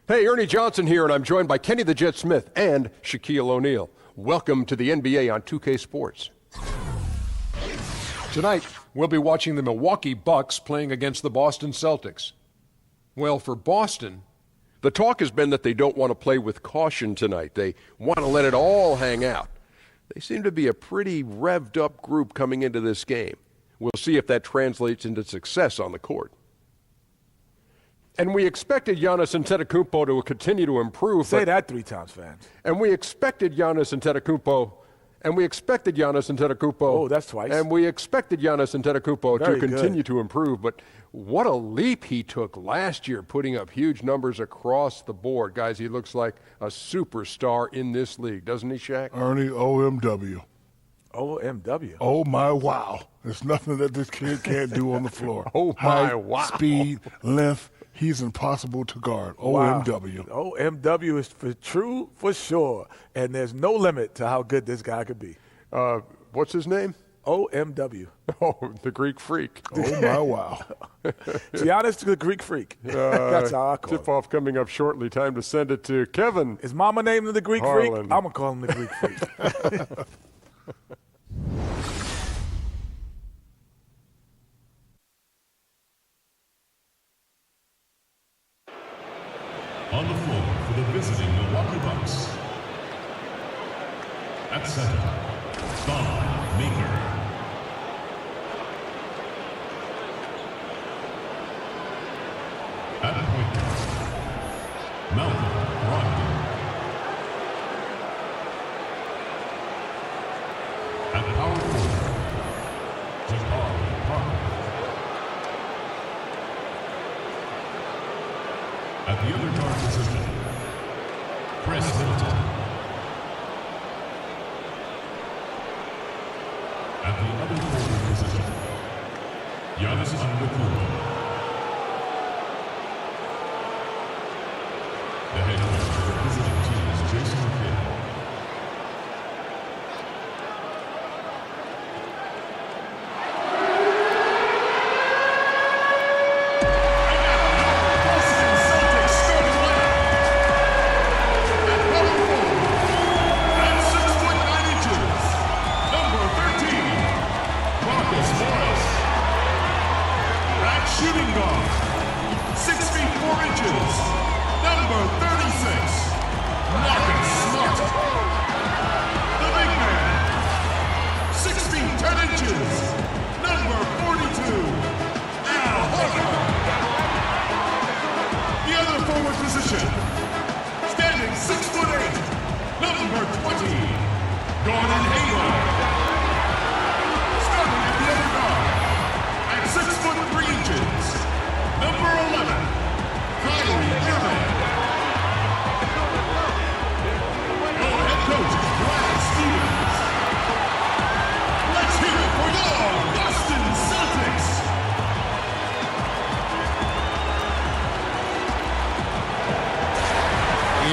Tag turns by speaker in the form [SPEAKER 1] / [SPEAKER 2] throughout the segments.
[SPEAKER 1] Hey, Ernie Johnson here, and I'm joined by Kenny the Jet Smith and Shaquille O'Neal. Welcome to the NBA on 2K Sports.
[SPEAKER 2] Tonight, we'll be watching the Milwaukee Bucks playing against the Boston Celtics. Well, for Boston,
[SPEAKER 1] the talk has been that they don't want to play with caution tonight. They want to let it all hang out. They seem to be a pretty revved up group coming into this game. We'll see if that translates into success on the court. And we expected Giannis Antetokounmpo to continue to improve.
[SPEAKER 3] Say that 3 times, fans.
[SPEAKER 1] And we expected Giannis Antetokounmpo.
[SPEAKER 3] Oh, that's twice.
[SPEAKER 1] And we expected Giannis Antetokounmpo to continue to improve. But what a leap he took last year, putting up huge numbers across the board. Guys, he looks like a superstar in this league, doesn't he, Shaq?
[SPEAKER 4] Ernie, OMW.
[SPEAKER 3] OMW.
[SPEAKER 4] Oh, my wow. There's nothing that this kid can't do on the floor.
[SPEAKER 1] Oh, my
[SPEAKER 4] Height,
[SPEAKER 1] wow.
[SPEAKER 4] Speed, length. He's impossible to guard.
[SPEAKER 3] Wow.
[SPEAKER 4] OMW.
[SPEAKER 3] OMW is for sure. And there's no limit to how good this guy could be.
[SPEAKER 1] What's his name?
[SPEAKER 3] OMW.
[SPEAKER 1] Oh, the Greek Freak.
[SPEAKER 4] Oh, my wow.
[SPEAKER 3] Giannis the Greek Freak. That's how I call him.
[SPEAKER 1] Tip-off coming up shortly. Time to send it to Kevin.
[SPEAKER 3] Is Mama named him the Greek
[SPEAKER 1] Harlan.
[SPEAKER 3] Freak? I'm going to call him the Greek Freak.
[SPEAKER 5] On the floor for the visiting Milwaukee Bucks. At center, Thon Maker. At point guard, Malcolm Brogdon. At power forward, Jabari Parker. At the other guard position, Chris Middleton. At the other forward position, Giannis Antetokounmpo. The head coach of the visiting team is Jason Kidd.
[SPEAKER 6] Shooting guard, 6 feet 4 inches, number 36, Marcus Smart. The big man, 6 feet 10 inches, number 42, Al Horford. The other forward position, standing 6'8", number 20, Gordon Hayward. Starting at the other guard, at 6'3", number 11, Kyrie Irving. Your head coach is Brad Stevens. Let's hear it for your Boston Celtics.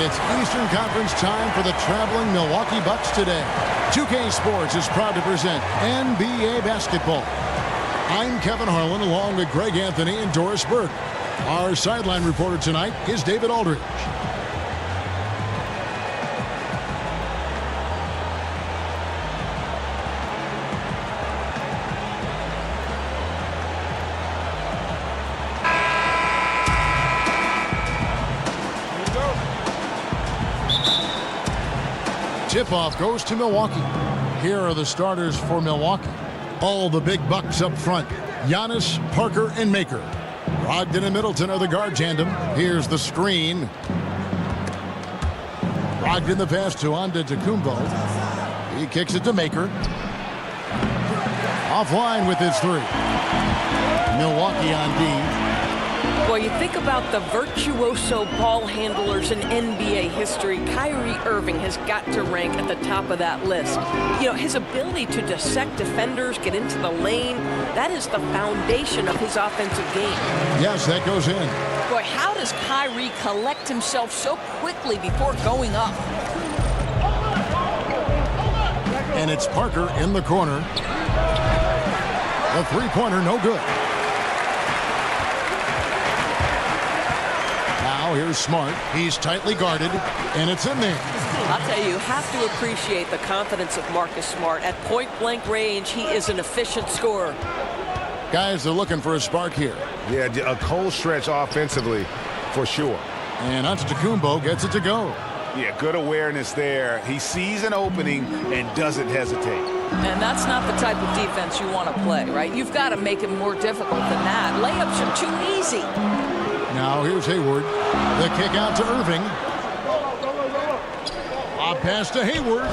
[SPEAKER 7] It's Eastern Conference time for the traveling Milwaukee Bucks today. 2K Sports is proud to present NBA basketball. I'm Kevin Harlan along with Greg Anthony and Doris Burke. Our sideline reporter tonight is David Aldridge. Tip-off goes to Milwaukee. Here are the starters for Milwaukee. All the big bucks up front. Giannis, Parker, and Maker. Brogdon and Middleton are the guard tandem. Here's the screen. Brogdon the pass to Antetokounmpo. He kicks it to Maker. Offline with his 3. Milwaukee on D.
[SPEAKER 8] Well, you think about the virtuoso ball handlers in NBA history, Kyrie Irving has got to rank at the top of that list. You know, his ability to dissect defenders, get into the lane, that is the foundation of his offensive game.
[SPEAKER 7] Yes, that goes in.
[SPEAKER 8] Boy, how does Kyrie collect himself so quickly before going up?
[SPEAKER 7] And it's Parker in the corner. The three-pointer, no good. Now here's Smart. He's tightly guarded, and it's in there.
[SPEAKER 8] I'll tell you have to appreciate the confidence of Marcus Smart. At point-blank range, he is an efficient scorer.
[SPEAKER 7] Guys, they're looking for a spark here.
[SPEAKER 9] Yeah, a cold stretch offensively, for sure.
[SPEAKER 7] And Antetokounmpo gets it to go.
[SPEAKER 9] Yeah, good awareness there. He sees an opening and doesn't hesitate.
[SPEAKER 8] And that's not the type of defense you want to play, right? You've got to make it more difficult than that. Layups are too easy.
[SPEAKER 7] Now here's Hayward. The kick out to Irving. A pass to Hayward.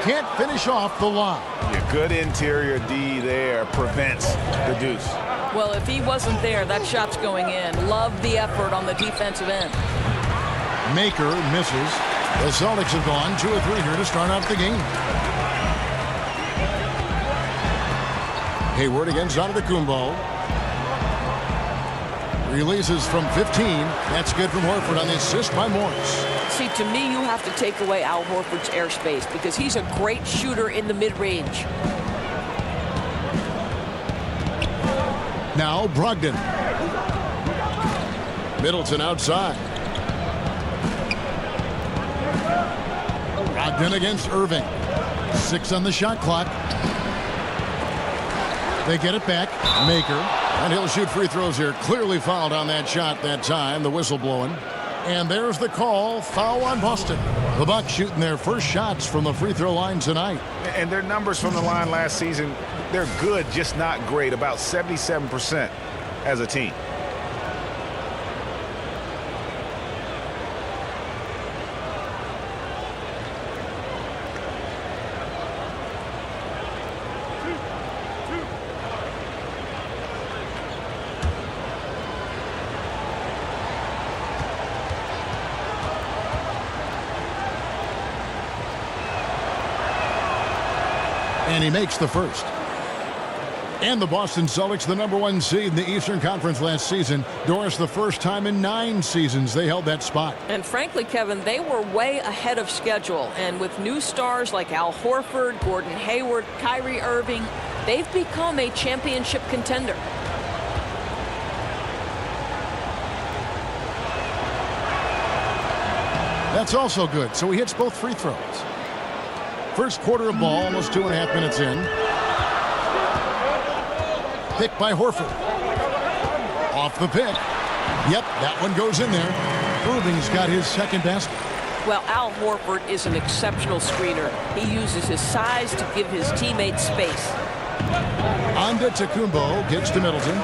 [SPEAKER 7] Can't finish off the line.
[SPEAKER 9] Yeah, good interior D there prevents the deuce.
[SPEAKER 8] Well, if he wasn't there, that shot's going in. Love the effort on the defensive end.
[SPEAKER 7] Maker misses. The Celtics have gone 2 of 3 here to start out the game. Hayward against Antetokounmpo. Releases from 15. That's good from Horford on the assist by Morris.
[SPEAKER 8] See, to me, you have to take away Al Horford's airspace because he's a great shooter in the mid-range.
[SPEAKER 7] Now Brogdon. Middleton outside. Brogdon against Irving. 6 on the shot clock. They get it back. Maker. And he'll shoot free throws here. Clearly fouled on that shot that time. The whistle blowing. And there's the call. Foul on Boston. The Bucks shooting their first shots from the free throw line tonight.
[SPEAKER 9] And their numbers from the line last season, they're good, just not great. About 77% as a team.
[SPEAKER 7] And he makes the first. And the Boston Celtics, the #1 seed in the Eastern Conference last season. Doris, the first time in 9 seasons they held that spot.
[SPEAKER 8] And frankly, Kevin, they were way ahead of schedule. And with new stars like Al Horford, Gordon Hayward, Kyrie Irving, they've become a championship contender.
[SPEAKER 7] That's also good. So he hits both free throws. First quarter of ball, almost 2.5 minutes in. Pick by Horford. Off the pick. Yep, that one goes in there. Irving's got his second basket.
[SPEAKER 8] Well, Al Horford is an exceptional screener. He uses his size to give his teammates space.
[SPEAKER 7] Antetokounmpo kicks to Middleton.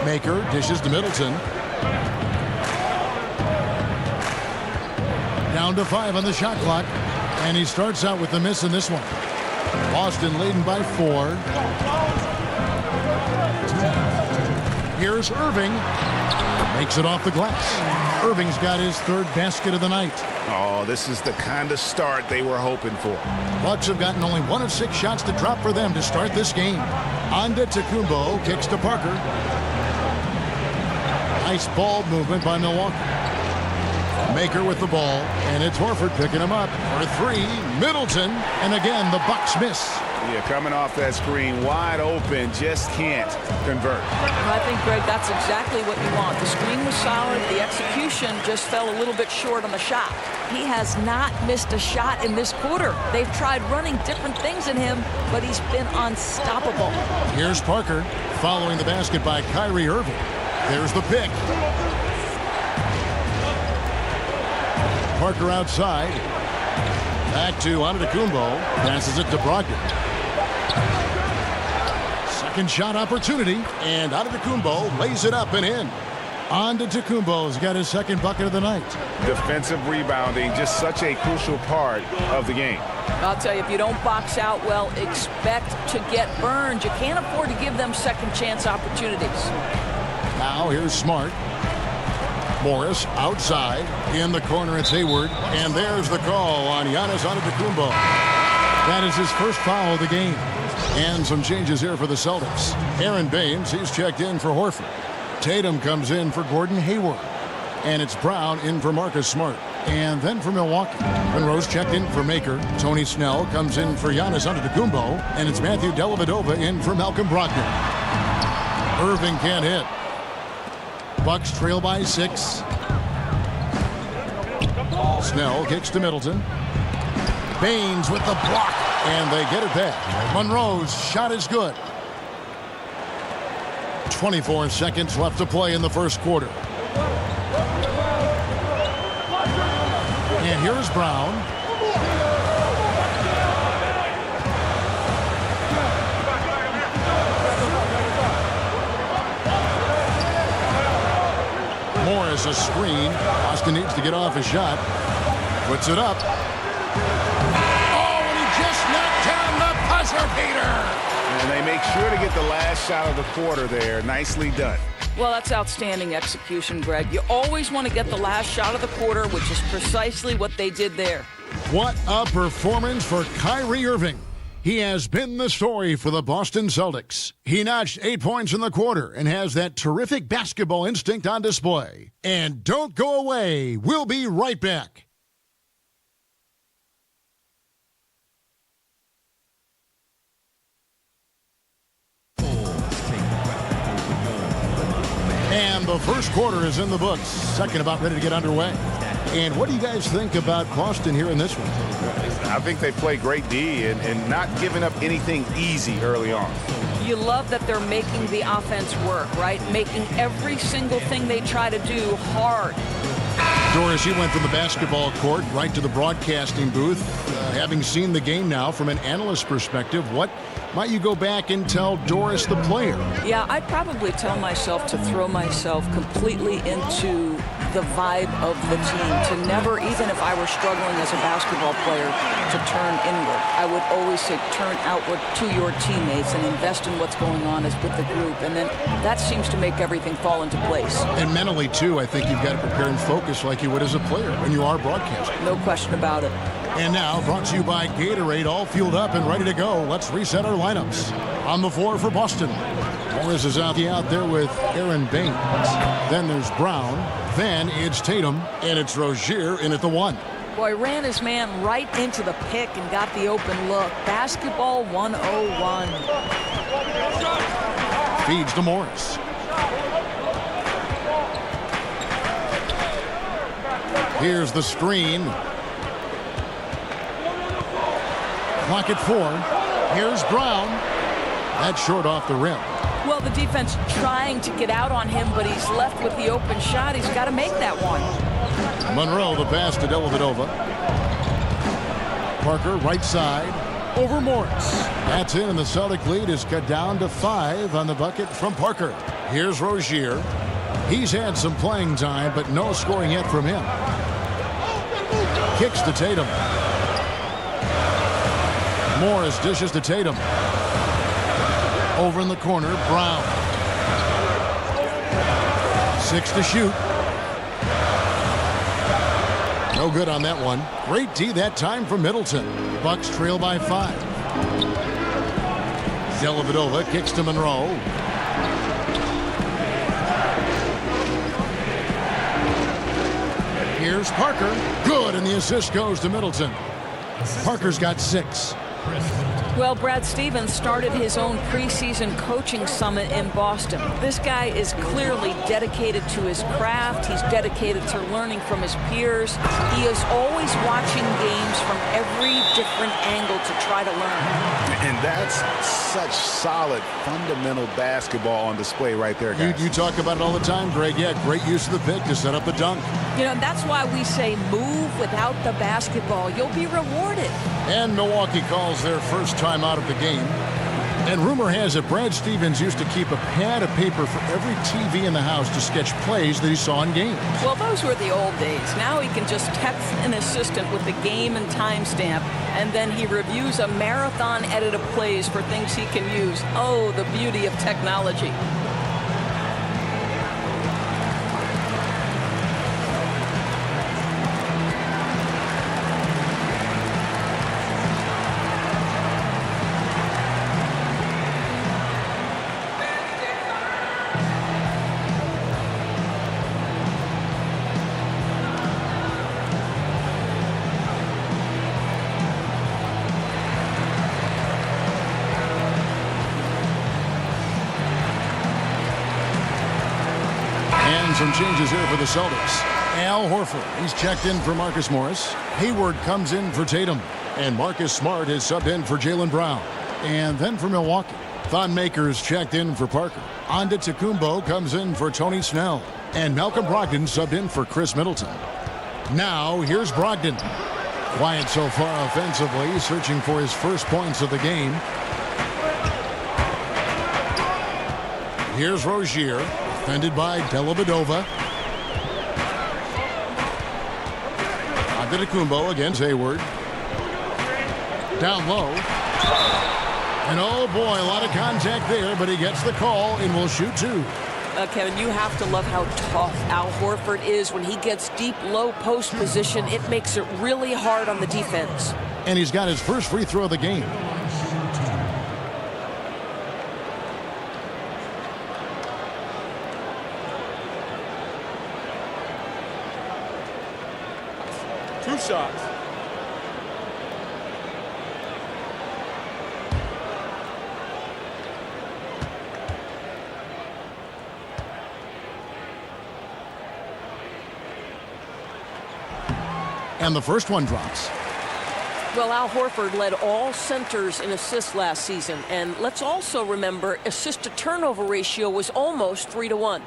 [SPEAKER 7] Maker dishes to Middleton. Down to 5 on the shot clock. And he starts out with the miss in this one. Boston leading by 4. Here's Irving. Makes it off the glass. Irving's got his 3rd basket of the night.
[SPEAKER 9] Oh, this is the kind of start they were hoping for.
[SPEAKER 7] Bucks have gotten only 1 of 6 shots to drop for them to start this game. Antetokounmpo kicks to Parker. Nice ball movement by Milwaukee. Maker with the ball, and it's Horford picking him up for 3. Middleton, and again the Bucks miss.
[SPEAKER 9] Yeah, coming off that screen, wide open, just can't convert.
[SPEAKER 8] I think, Greg, that's exactly what you want. The screen was solid. The execution just fell a little bit short on the shot. He has not missed a shot in this quarter. They've tried running different things in him, but he's been unstoppable.
[SPEAKER 7] Here's Parker following the basket by Kyrie Irving. There's the pick. Parker outside. Back to Antetokounmpo. Passes it to Brogdon. Second shot opportunity. And Antetokounmpo lays it up and in. Antetokounmpo's got his 2nd bucket of the night.
[SPEAKER 9] Defensive rebounding, just such a crucial part of the game.
[SPEAKER 8] I'll tell you, if you don't box out well, expect to get burned. You can't afford to give them second chance opportunities.
[SPEAKER 7] Now here's Smart. Morris outside. In the corner, it's Hayward. And there's the call on Giannis Antetokounmpo. That is his first foul of the game. And some changes here for the Celtics. Aaron Baines, he's checked in for Horford. Tatum comes in for Gordon Hayward. And it's Brown in for Marcus Smart. And then for Milwaukee, Monroe's checked in for Maker. Tony Snell comes in for Giannis Antetokounmpo. And it's Matthew Dellavedova in for Malcolm Brogdon. Irving can't hit. Bucks trail by 6. Snell kicks to Middleton. Baines with the block, and they get it back. Monroe's shot is good. 24 seconds left to play in the first quarter. And here's Brown. Morris a screen. Boston needs to get off a shot. Puts it up. Oh, and he just knocked down the buzzer beater.
[SPEAKER 9] And they make sure to get the last shot of the quarter there. Nicely done.
[SPEAKER 8] Well, that's outstanding execution, Greg. You always want to get the last shot of the quarter, which is precisely what they did there.
[SPEAKER 7] What a performance for Kyrie Irving. He has been the story for the Boston Celtics. He notched 8 points in the quarter and has that terrific basketball instinct on display. And don't go away. We'll be right back. And the first quarter is in the books. Second about ready to get underway. And what do you guys think about Boston here in this one?
[SPEAKER 9] I think they play great D and not giving up anything easy early on.
[SPEAKER 8] You love that they're making the offense work, right? Making every single thing they try to do hard.
[SPEAKER 7] Doris, you went from the basketball court right to the broadcasting booth. Having seen the game now from an analyst perspective, what might you go back and tell Doris, the player?
[SPEAKER 8] Yeah, I'd probably tell myself to throw myself completely into the vibe of the team, to never, even if I were struggling as a basketball player, to turn inward. I would always say turn outward to your teammates and invest in what's going on as with the group. And then that seems to make everything fall into place.
[SPEAKER 7] And mentally, too, I think you've got to prepare and focus like you would as a player when you are broadcasting.
[SPEAKER 8] No question about it.
[SPEAKER 7] And now, brought to you by Gatorade, all fueled up and ready to go. Let's reset our lineups. On the floor for Boston, Morris is out there with Aaron Baines. Then there's Brown. Then it's Tatum, and it's Rozier in at the 1.
[SPEAKER 8] Boy, ran his man right into the pick and got the open look. Basketball 101.
[SPEAKER 7] Feeds to Morris. Here's the screen. Clock at 4. Here's Brown. That's short off the rim.
[SPEAKER 8] Well, the defense trying to get out on him, but he's left with the open shot. He's got to make that one.
[SPEAKER 7] Monroe, the pass to Dellavedova. Parker, right side, over Morris. That's in, and the Celtic lead is cut down to 5 on the bucket from Parker. Here's Rozier. He's had some playing time, but no scoring yet from him. Kicks to Tatum. Morris dishes to Tatum. Over in the corner, Brown. 6 to shoot. No good on that one. Great D that time for Middleton. Bucks trail by 5. Dellavedova kicks to Monroe. Here's Parker. Good, and the assist goes to Middleton. Parker's got 6.
[SPEAKER 8] Well, Brad Stevens started his own preseason coaching summit in Boston. This guy is clearly dedicated to his craft. He's dedicated to learning from his peers. He is always watching games from every different angle to try to learn.
[SPEAKER 9] And that's such solid, fundamental basketball on display right there, guys.
[SPEAKER 7] You talk about it all the time, Greg. Yeah, great use of the pick to set up a dunk.
[SPEAKER 8] You know, that's why we say move without the basketball. You'll be rewarded.
[SPEAKER 7] And Milwaukee calls their first time out of the game. And rumor has it Brad Stevens used to keep a pad of paper for every TV in the house to sketch plays that he saw in games.
[SPEAKER 8] Well, those were the old days. Now he can just text an assistant with the game and timestamp, and then he reviews a marathon edit of plays for things he can use. Oh, the beauty of technology.
[SPEAKER 7] some changes here for the Celtics. Al Horford, he's checked in for Marcus Morris. Hayward comes in for Tatum. And Marcus Smart is subbed in for Jaylen Brown. And then for Milwaukee, Thon Maker's checked in for Parker. Antetokounmpo comes in for Tony Snell. And Malcolm Brogdon subbed in for Chris Middleton. Now, here's Brogdon. Quiet so far offensively, searching for his first points of the game. Here's Rozier, defended by Dellavedova. Antetokounmpo against Hayward. Down low. And oh boy, a lot of contact there, but he gets the call and will shoot two.
[SPEAKER 8] Kevin, you have to love how tough Al Horford is. When he gets deep, low post position, it makes it really hard on the defense.
[SPEAKER 7] And he's got his first free throw of the game.
[SPEAKER 3] Two shots.
[SPEAKER 7] And the first one drops.
[SPEAKER 8] Well, Al Horford led all centers in assists last season. And let's also remember, assist-to-turnover ratio was almost 3-1.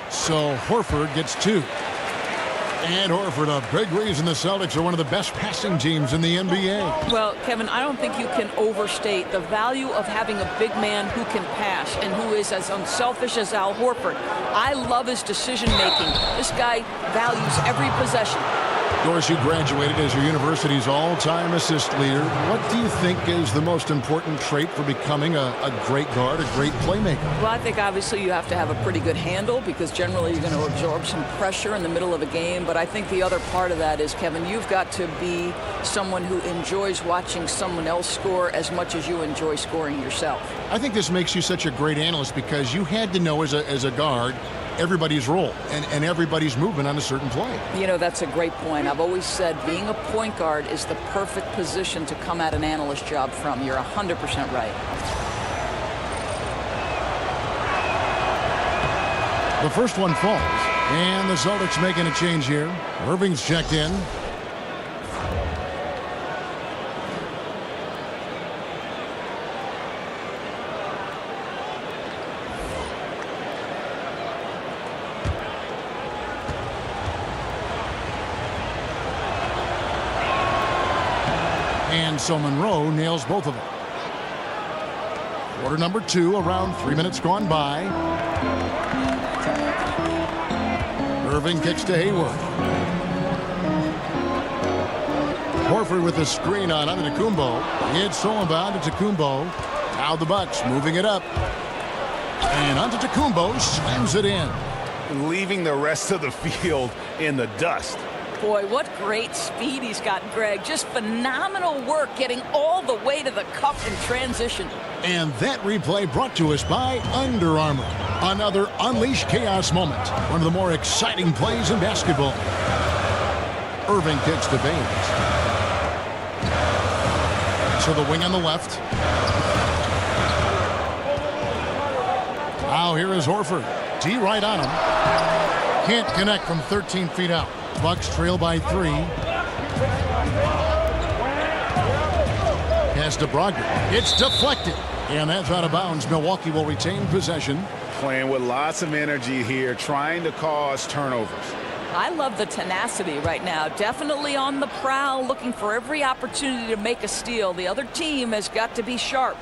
[SPEAKER 7] So Horford gets two. And Horford, a big reason the Celtics are one of the best passing teams in the NBA.
[SPEAKER 8] Well, Kevin, I don't think you can overstate the value of having a big man who can pass and who is as unselfish as Al Horford. I love his decision-making. This guy values every possession.
[SPEAKER 7] Doris, you graduated as your university's all-time assist leader. What do you think is the most important trait for becoming a great guard, a great playmaker?
[SPEAKER 8] Well, I think obviously you have to have a pretty good handle because generally you're going to absorb some pressure in the middle of a game. But I think the other part of that is, Kevin, you've got to be someone who enjoys watching someone else score as much as you enjoy scoring yourself.
[SPEAKER 7] I think this makes you such a great analyst because you had to know as a guard everybody's role and everybody's movement on a certain play.
[SPEAKER 8] You know, that's a great point. I've always said being a point guard is the perfect position to come at an analyst job from. You're 100% right.
[SPEAKER 7] The first one falls, and the Celtics making a change here. Irving's checked in. And so Monroe nails both of them. Quarter number 2, around 3 minutes gone by. Irving kicks to Hayward. Horford with the screen on Antetokounmpo. It's stolen by Antetokounmpo. Now the Bucks moving it up. And Antetokounmpo slams it in.
[SPEAKER 9] Leaving the rest of the field in the dust.
[SPEAKER 8] Boy, what great speed he's got, Greg. Just phenomenal work getting all the way to the cup in transition.
[SPEAKER 7] And that replay brought to us by Under Armour. Another Unleash Chaos moment. One of the more exciting plays in basketball. Irving kicks to Baines. To the wing on the left. Now here is Horford. D right on him. Can't connect from 13 feet out. Bucks trail by 3. Pass to Brogdon. It's deflected. And that's out of bounds. Milwaukee will retain possession.
[SPEAKER 9] Playing with lots of energy here, trying to cause turnovers.
[SPEAKER 8] I love the tenacity right now. Definitely on the prowl, looking for every opportunity to make a steal. The other team has got to be sharp.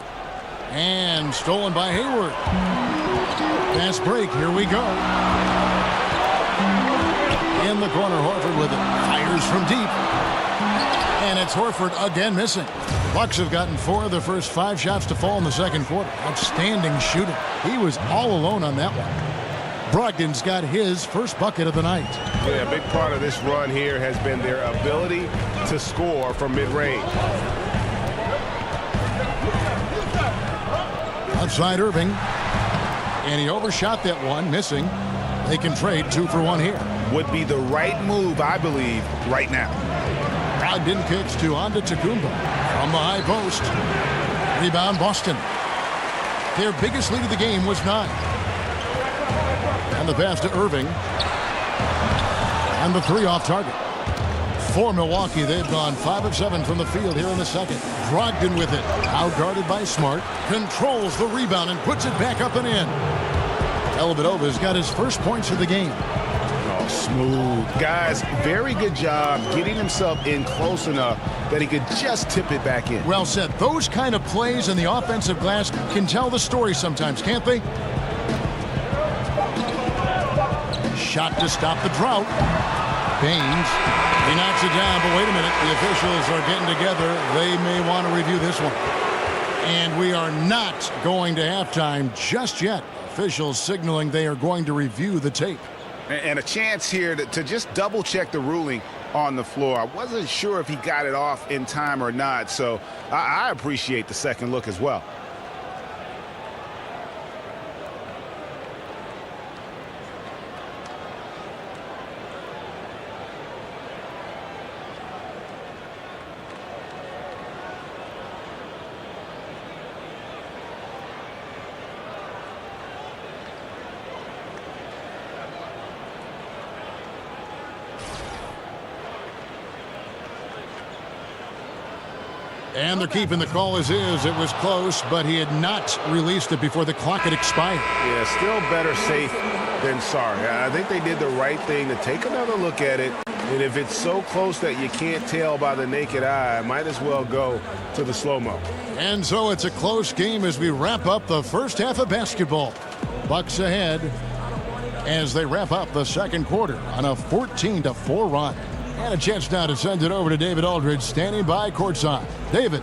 [SPEAKER 7] And stolen by Hayward. Fast break. Here we go. In the corner, Horford with it. Fires from deep. And it's Horford again missing. Bucks have gotten 4 of their first 5 shots to fall in the second quarter. Outstanding shooting. He was all alone on that one. Brogdon's got his first bucket of the night.
[SPEAKER 9] Yeah, a big part of this run here has been their ability to score from mid-range.
[SPEAKER 7] Outside Irving. And he overshot that one, missing. They can trade 2 for 1 here.
[SPEAKER 9] would be the right move, I believe, right now.
[SPEAKER 7] Brogdon kicks to Antetokounmpo from the high post. Rebound Boston. Their biggest lead of the game was 9. And the pass to Irving. And the 3 off target. For Milwaukee, they've gone 5 of 7 from the field here in the second. Brogdon with it. Out-guarded by Smart. Controls the rebound and puts it back up and in. Dellavedova's got his first points of the game.
[SPEAKER 9] Oh, smooth. Guys, very good job getting himself in close enough that he could just tip it back in.
[SPEAKER 7] Well said. Those kind of plays in the offensive glass can tell the story sometimes, can't they? Shot to stop the drought. Baines. He knocks it down, but wait a minute. The officials are getting together. They may want to review this one. And we are not going to halftime just yet. Officials signaling they are going to review the tape.
[SPEAKER 9] And a chance here to just double-check the ruling on the floor. I wasn't sure if he got it off in time or not, so I appreciate the second look as well.
[SPEAKER 7] And they're keeping the call as is. It was close, but he had not released it before the clock had expired.
[SPEAKER 9] Yeah, still better safe than sorry. I think they did the right thing to take another look at it. And if it's so close that you can't tell by the naked eye, might as well go to the slow-mo.
[SPEAKER 7] And so it's a close game as we wrap up the first half of basketball. Bucks ahead as they wrap up the second quarter on a 14-4 run. And a chance now to send it over to David Aldridge, standing by courtside. David.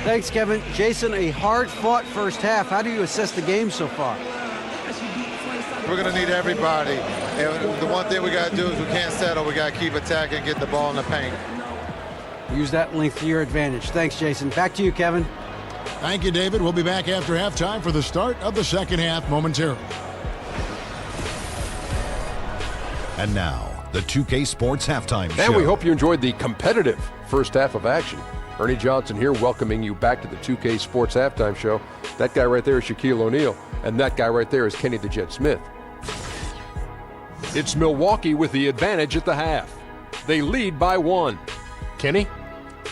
[SPEAKER 10] Thanks, Kevin. Jason, a hard-fought first half. How do you assess the game so far?
[SPEAKER 11] We're going to need everybody. And the one thing we got to do is we can't settle. We got to keep attacking and get the ball in the paint.
[SPEAKER 10] Use that length to your advantage. Thanks, Jason. Back to you, Kevin.
[SPEAKER 7] Thank you, David. We'll be back after halftime for the start of the second half momentarily.
[SPEAKER 12] And now, the 2K Sports Halftime Show.
[SPEAKER 1] And we hope you enjoyed the competitive first half of action. Ernie Johnson here welcoming you back to the 2K Sports Halftime Show. That guy right there is Shaquille O'Neal, and that guy right there is Kenny the Jet Smith. It's Milwaukee with the advantage at the half. They lead by 1. Kenny?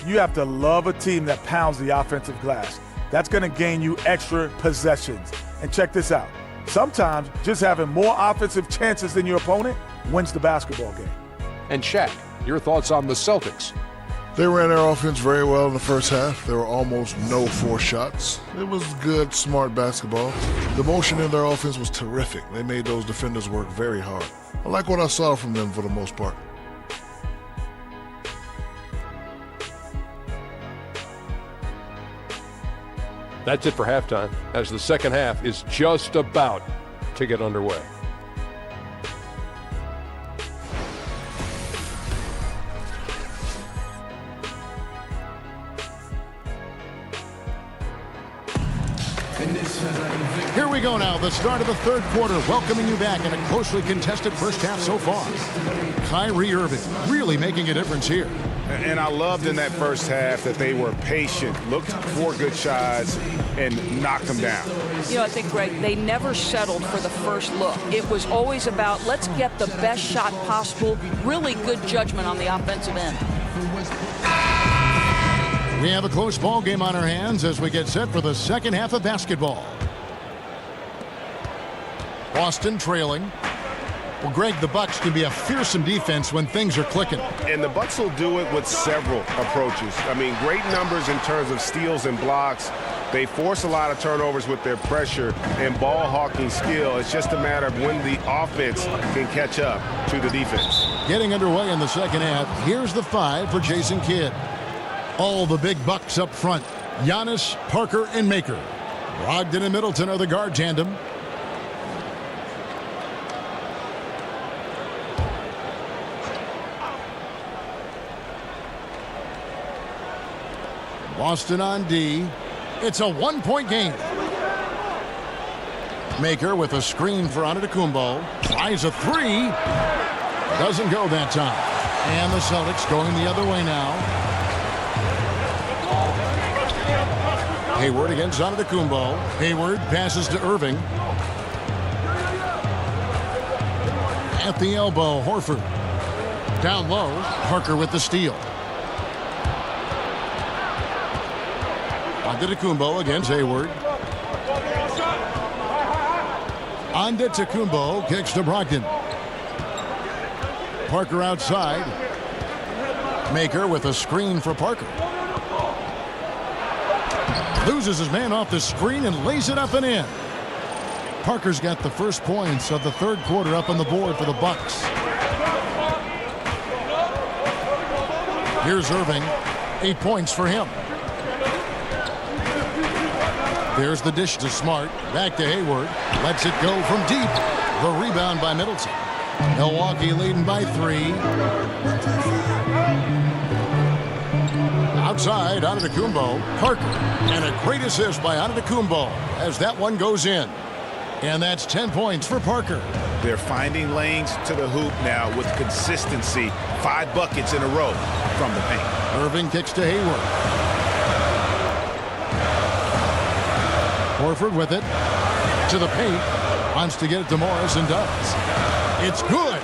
[SPEAKER 3] You have to love a team that pounds the offensive glass. That's going to gain you extra possessions. And check this out. Sometimes just having more offensive chances than your opponent wins the basketball game.
[SPEAKER 2] And Shaq, your thoughts on the Celtics?
[SPEAKER 4] They ran their offense very well in the first half. There were almost no forced shots. It was good, smart basketball. The motion in their offense was terrific. They made those defenders work very hard. I like what I saw from them for the most part.
[SPEAKER 1] That's it for halftime, as the second half is just about to get underway.
[SPEAKER 7] Here we go now, the start of the third quarter, welcoming you back in a closely contested first half so far. Kyrie Irving really making a difference here.
[SPEAKER 9] And I loved in that first half that they were patient, looked for good shots, and knocked them down.
[SPEAKER 8] You know, I think, Greg, they never settled for the first look. It was always about, let's get the best shot possible, really good judgment on the offensive end.
[SPEAKER 7] We have a close ball game on our hands as we get set for the second half of basketball. Boston trailing. Well, Greg, the Bucks can be a fearsome defense when things are clicking.
[SPEAKER 9] And the Bucks will do it with several approaches. I mean, great numbers in terms of steals and blocks. They force a lot of turnovers with their pressure and ball hawking skill. It's just a matter of when the offense can catch up to the defense.
[SPEAKER 7] Getting underway in the second half. Here's the 5 for Jason Kidd. All the big Bucks up front. Giannis, Parker, and Maker. Brogdon and Middleton are the guard tandem. Boston on D. It's a one-point game. Maker with a screen for Antetokounmpo. Tries a three. Doesn't go that time. And the Celtics going the other way now. Hayward against Antetokounmpo. Hayward passes to Irving. At the elbow, Horford. Down low, Parker with the steal. Antetokounmpo against Hayward. Antetokounmpo kicks to Brogdon. Parker outside. Maker with a screen for Parker. Loses his man off the screen and lays it up and in. Parker's got the first points of the third quarter up on the board for the Bucks. Here's Irving. 8 points for him. There's the dish to Smart. Back to Hayward. Lets it go from deep. The rebound by Middleton. Milwaukee leading by 3. Outside, Antetokounmpo. Parker. And a great assist by Antetokounmpo as that one goes in. And that's 10 points for Parker.
[SPEAKER 13] They're finding lanes to the hoop now with consistency. 5 buckets in a row from the paint.
[SPEAKER 7] Irving kicks to Hayward. Horford with it. To the paint. Wants to get it to Morris and does. It's good.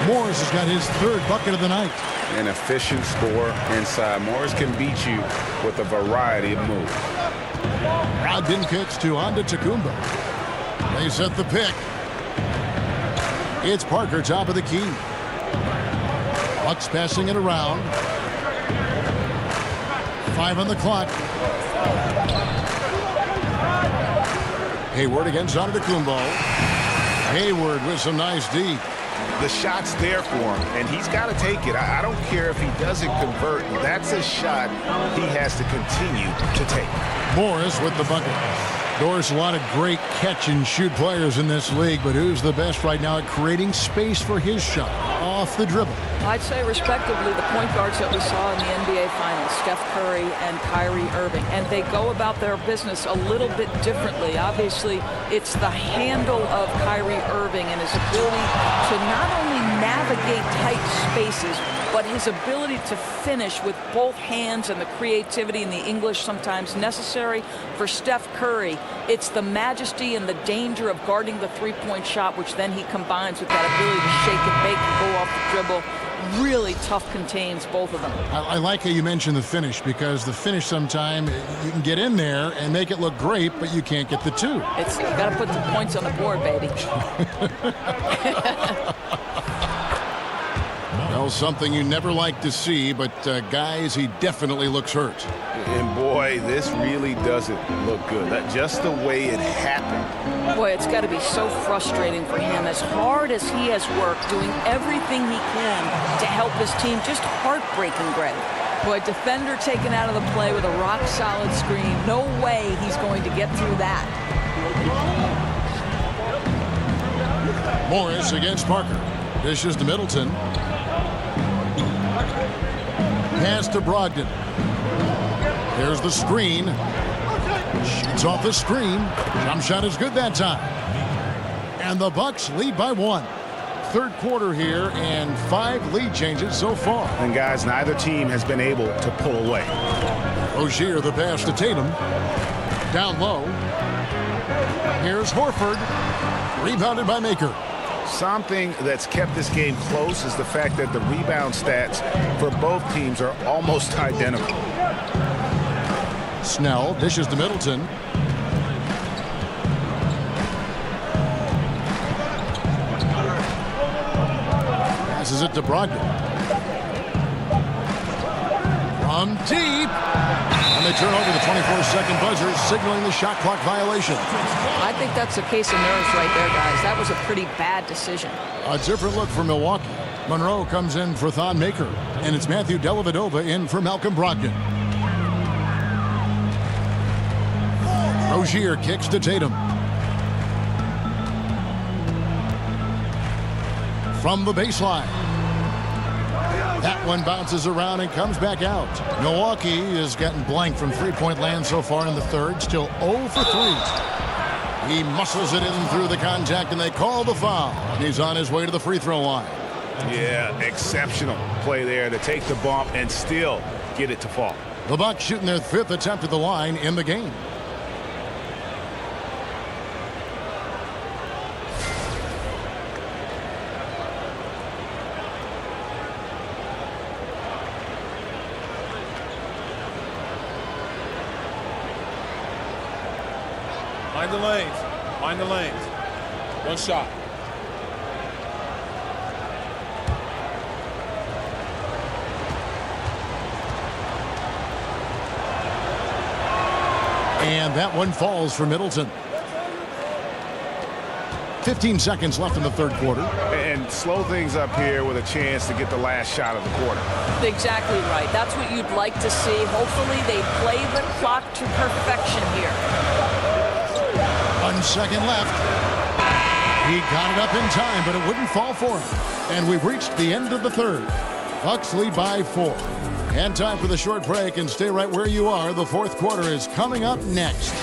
[SPEAKER 7] Morris has got his 3rd bucket of the night.
[SPEAKER 9] An efficient scorer inside. Morris can beat you with a variety of moves.
[SPEAKER 7] Brogdon kicks to Antetokounmpo. They set the pick. It's Parker, top of the key. Bucks passing it around. 5 on the clock. Hayward against Antetokounmpo. Hayward with some nice D.
[SPEAKER 13] The shot's there for him, and he's got to take it. I don't care if he doesn't convert. That's a shot he has to continue to take.
[SPEAKER 7] Morris with the bucket. Doris, a lot of great catch-and-shoot players in this league, but who's the best right now at creating space for his shot off the dribble?
[SPEAKER 8] I'd say, respectively, the point guards that we saw in the NBA Finals, Steph Curry and Kyrie Irving, and they go about their business a little bit differently. Obviously, it's the handle of Kyrie Irving and his ability to not only navigate tight spaces, but his ability to finish with both hands and the creativity and the English sometimes necessary. For Steph Curry, it's the majesty and the danger of guarding the three-point shot, which then he combines with that ability to shake and bake and go off the dribble. Really tough contains both of them.
[SPEAKER 7] I like how you mentioned the finish, because the finish sometime you can get in there and make it look great, but you can't get the 2.
[SPEAKER 8] You got to put the points on the board, baby.
[SPEAKER 7] Well, something you never like to see, but guys, he definitely looks hurt.
[SPEAKER 13] And boy, this really doesn't look good. Just the way it happened.
[SPEAKER 8] Boy, it's got to be so frustrating for him. As hard as he has worked, doing everything he can to help his team, just heartbreaking, Greg. Boy, defender taken out of the play with a rock-solid screen. No way he's going to get through that.
[SPEAKER 7] Morris against Parker. Dishes to Middleton. Pass to Brogdon. There's the screen. Shoots off the screen. Jump shot is good that time. And the Bucks lead by 1. Third quarter here and 5 lead changes so far.
[SPEAKER 13] And guys, neither team has been able to pull away.
[SPEAKER 7] Rozier the pass to Tatum. Down low. Here's Horford. Rebounded by Maker.
[SPEAKER 13] Something that's kept this game close is the fact that the rebound stats for both teams are almost identical.
[SPEAKER 7] Snell dishes to Middleton. Passes it to Brogdon. From deep. And they turn over the 24-second buzzer, signaling the shot clock violation.
[SPEAKER 8] I think that's a case of nerves right there, guys. That was a pretty bad decision.
[SPEAKER 7] A different look for Milwaukee. Monroe comes in for Thon Maker, and it's Matthew Dellavedova in for Malcolm Brogdon. Rozier kicks to Tatum. From the baseline. That one bounces around and comes back out. Milwaukee has gotten blank from three-point land so far in the third. Still 0 for 3. He muscles it in through the contact, and they call the foul. And he's on his way to the free throw line.
[SPEAKER 9] Yeah, exceptional play there to take the bump and still get it to fall.
[SPEAKER 7] The Bucks shooting their 5th attempt at the line in the game.
[SPEAKER 14] Find the lanes. Find the lanes. One shot.
[SPEAKER 7] And that one falls for Middleton. 15 seconds left in the third quarter.
[SPEAKER 9] And slow things up here with a chance to get the last shot of the quarter.
[SPEAKER 8] Exactly right. That's what you'd like to see. Hopefully they play the clock to perfection here.
[SPEAKER 7] 1 second left. He got it up in time, but it wouldn't fall for him. And we've reached the end of the third. Bucks lead by 4. And time for the short break, and stay right where you are. The fourth quarter is coming up next.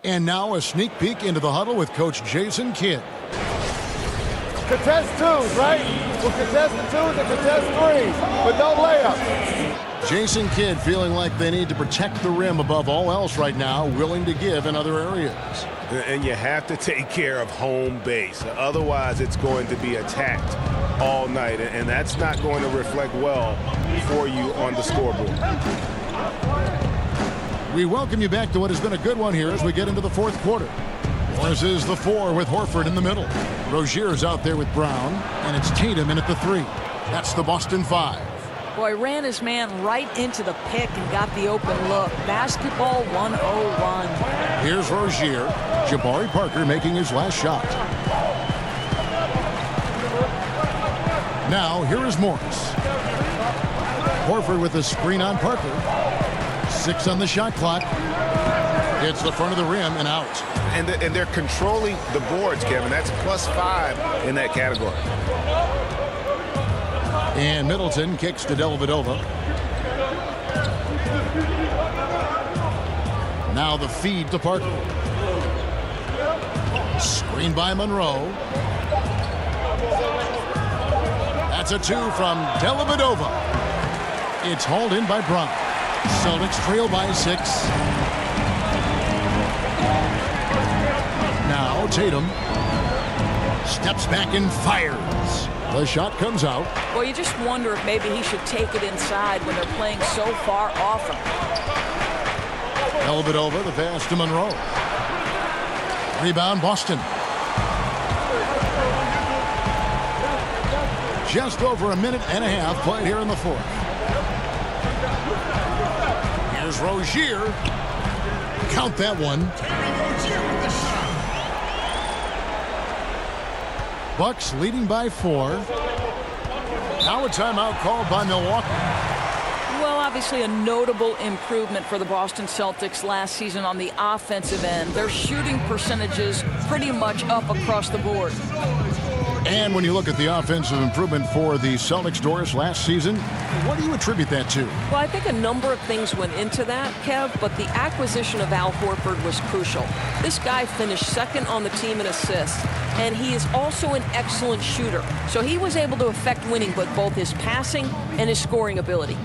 [SPEAKER 7] And now a sneak peek into the huddle with Coach Jason Kidd.
[SPEAKER 15] Contest twos, right? We'll contest the twos and contest threes, but no layups.
[SPEAKER 7] Jason Kidd feeling like they need to protect the rim above all else right now, willing to give in other areas.
[SPEAKER 9] And you have to take care of home base. Otherwise, it's going to be attacked all night, and that's not going to reflect well for you on the scoreboard.
[SPEAKER 7] We welcome you back to what has been a good one here as we get into the fourth quarter. This is the 4 with Horford in the middle. Rozier's out there with Brown, and it's Tatum in at the 3. That's the Boston 5.
[SPEAKER 8] Boy, ran his man right into the pick and got the open look. Basketball 101.
[SPEAKER 7] Here's Rozier. Jabari Parker making his last shot. Now, here is Morris. Horford with a screen on Parker. 6 on the shot clock. Hits the front of the rim and out.
[SPEAKER 9] And they're controlling the boards, Kevin. That's +5 in that category.
[SPEAKER 7] And Middleton kicks to Dellavedova. Now the feed to Parker. Screen by Monroe. That's a 2 from Dellavedova. It's hauled in by Brown. Celtics trail by 6. Now Tatum steps back and fires. The shot comes out.
[SPEAKER 8] Well, you just wonder if maybe he should take it inside when they're playing so far off him.
[SPEAKER 7] Dellavedova, the pass to Monroe. Rebound, Boston. Just over a minute and a half played here in the fourth. Here's Rozier. Count that one. Bucks leading by 4. Now a timeout called by Milwaukee.
[SPEAKER 8] Well, obviously a notable improvement for the Boston Celtics last season on the offensive end. Their shooting percentages pretty much up across the board.
[SPEAKER 7] And when you look at the offensive improvement for the Celtics, Doris, last season, what do you attribute that to?
[SPEAKER 16] Well, I think a number of things went into that, Kev, but the acquisition of Al Horford was crucial. This guy finished second on the team in assists, and he is also an excellent shooter. So he was able to affect winning with both his passing and his scoring ability.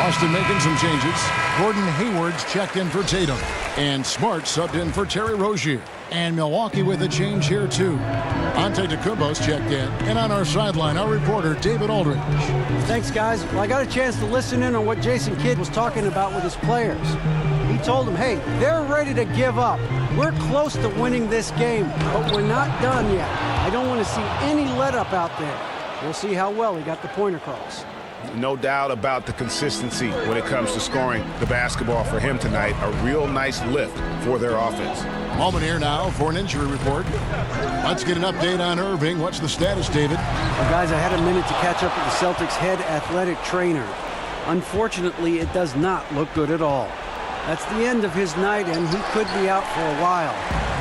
[SPEAKER 7] Boston making some changes. Gordon Hayward's checked in for Tatum. And Smart subbed in for Terry Rozier. And Milwaukee with a change here, too. Antetokounmpo's checked in. And on our sideline, our reporter, David Aldridge.
[SPEAKER 10] Thanks, guys. Well, I got a chance to listen in on what Jason Kidd was talking about with his players. He told them, hey, they're ready to give up. We're close to winning this game, but we're not done yet. I don't want to see any let-up out there. We'll see how well he got the point across.
[SPEAKER 13] No doubt about the consistency when it comes to scoring the basketball for him tonight. A real nice lift for their offense.
[SPEAKER 7] Moment here now for an injury report. Let's get an update on Irving. What's the status, David?
[SPEAKER 10] Well, guys, I had a minute to catch up with the Celtics head athletic trainer. Unfortunately, it does not look good at all. That's the end of his night, and he could be out for a while.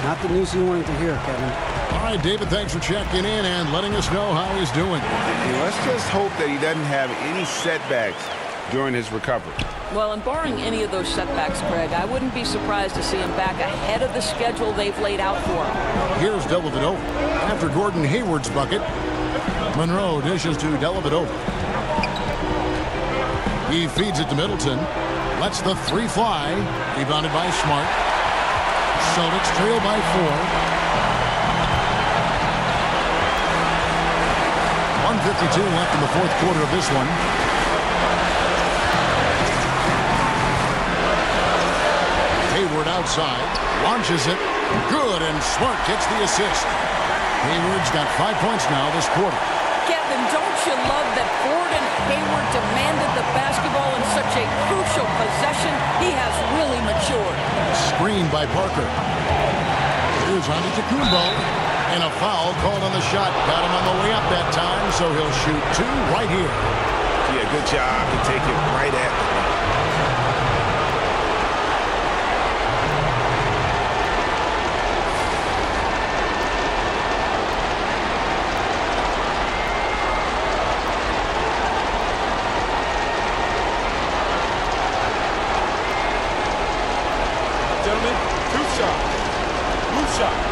[SPEAKER 10] Not the news you wanted to hear, Kevin.
[SPEAKER 7] All right, David, thanks for checking in and letting us know how he's doing.
[SPEAKER 13] Let's just hope that he doesn't have any setbacks during his recovery.
[SPEAKER 8] Well, and barring any of those setbacks, Craig, I wouldn't be surprised to see him back ahead of the schedule they've laid out for him.
[SPEAKER 7] Here's Dellavedova. After Gordon Hayward's bucket, Monroe dishes to Dellavedova. He feeds it to Middleton. Lets the three fly. Rebounded by Smart. Celtics trail by 4. 1:52 left in the fourth quarter of this one. Hayward outside. Launches it. Good, and Smart gets the assist. Hayward's got 5 points now this quarter.
[SPEAKER 8] Kevin, don't you love that Gordon Hayward demanded the basketball in such a crucial possession? He has really matured.
[SPEAKER 7] Screen by Parker. Here's Antetokounmpo. And a foul called on the shot. Got him on the way up that time, so he'll shoot 2 right here.
[SPEAKER 13] Yeah, good job to take it right at the line.
[SPEAKER 14] Gentlemen, 2 shots. 2 shots.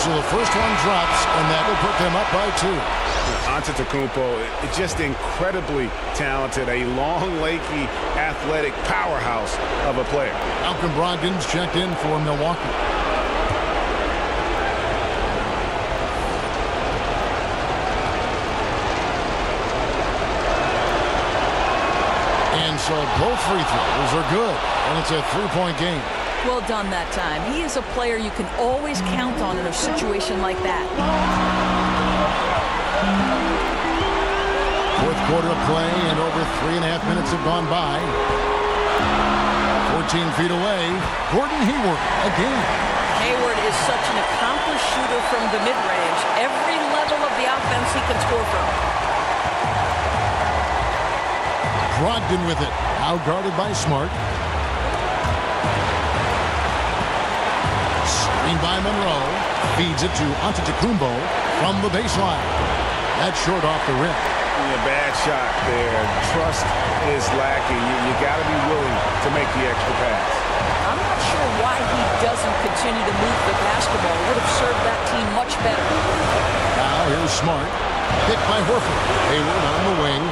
[SPEAKER 7] So the first one drops, and that will put them up by 2.
[SPEAKER 13] Antetokounmpo is just incredibly talented, a long, lanky, athletic powerhouse of a player.
[SPEAKER 7] Malcolm Brogdon's checked in for Milwaukee. And so both free throws are good, and it's a 3-point game.
[SPEAKER 16] Well done that time. He is a player you can always count on in a situation like that.
[SPEAKER 7] Fourth quarter of play, and over 3.5 minutes have gone by. 14 feet away, Gordon Hayward again.
[SPEAKER 8] Hayward is such an accomplished shooter from the mid-range. Every level of the offense he can score from.
[SPEAKER 7] Brogdon with it, now guarded by Smart. Screen by Monroe, feeds it to Antetokounmpo from the baseline. That's short off the rim.
[SPEAKER 13] A bad shot there. Trust is lacking. You got to be willing to make the extra pass.
[SPEAKER 8] I'm not sure why he doesn't continue to move the basketball. It would have served that team much better.
[SPEAKER 7] Now here's Smart. Hit by Horford. Hayward on the wing.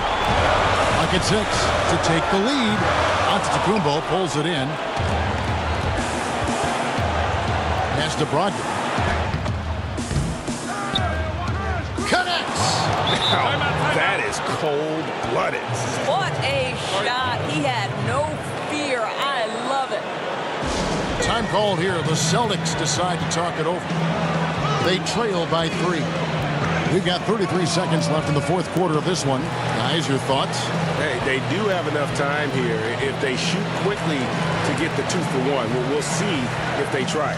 [SPEAKER 7] Bucket 6 to take the lead. Antetokounmpo pulls it in. Pass to Brogdon. Connects.
[SPEAKER 13] That is cold-blooded.
[SPEAKER 8] What a shot. He had no fear. I love it.
[SPEAKER 7] Time called here. The Celtics decide to talk it over. They trail by 3. We've got 33 seconds left in the fourth quarter of this one. Guys, your thoughts?
[SPEAKER 13] Hey, they do have enough time here. If they shoot quickly to get the 2 for 1, we'll see if they try.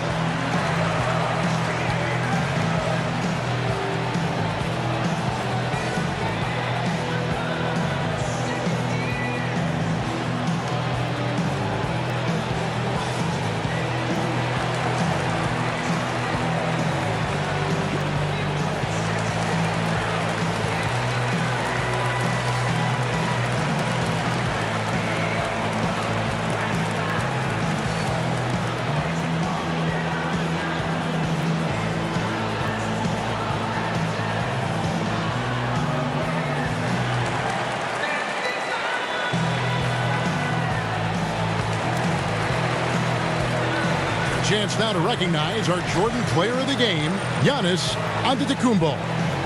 [SPEAKER 7] chance now to recognize our Jordan Player of the Game, Giannis Antetokounmpo.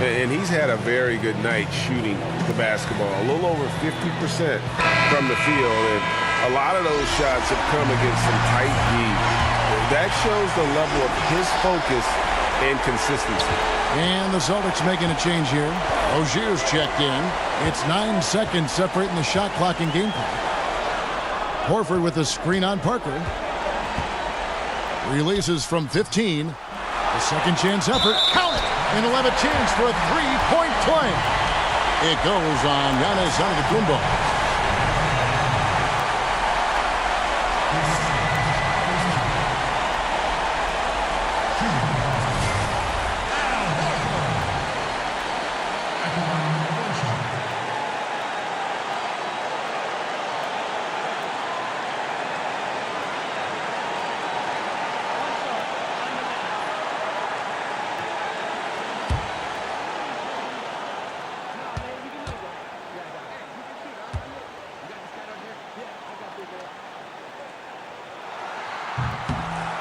[SPEAKER 9] And he's had a very good night shooting the basketball, a little over 50% from the field. And a lot of those shots have come against some tight D. That shows the level of his focus and consistency.
[SPEAKER 7] And the Celtics making a change here. Rozier's checked in. It's 9 seconds separating the shot clock and game clock. Horford with the screen on Parker. Releases from 15. The second chance effort. Count it! And he'll have a chance for a three-point play. It goes on Giannis Antetokounmpo.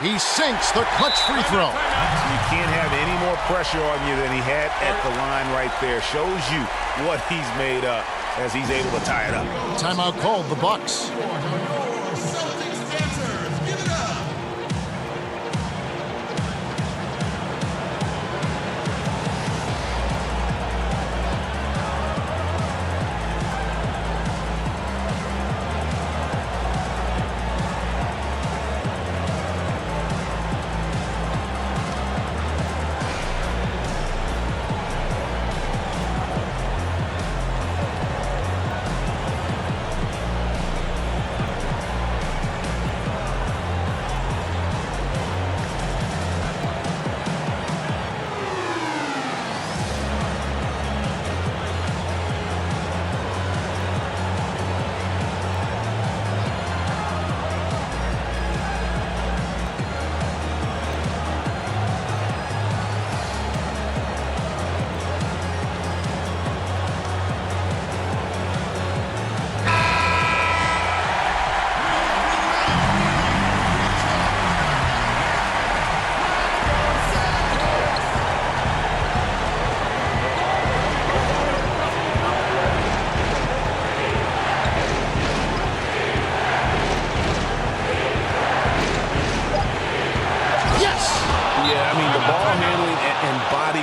[SPEAKER 7] He sinks the clutch free throw.
[SPEAKER 13] You can't have any more pressure on you than he had at the line right there. Shows you what he's made up as he's able to tie it up.
[SPEAKER 7] Timeout called, the Bucks.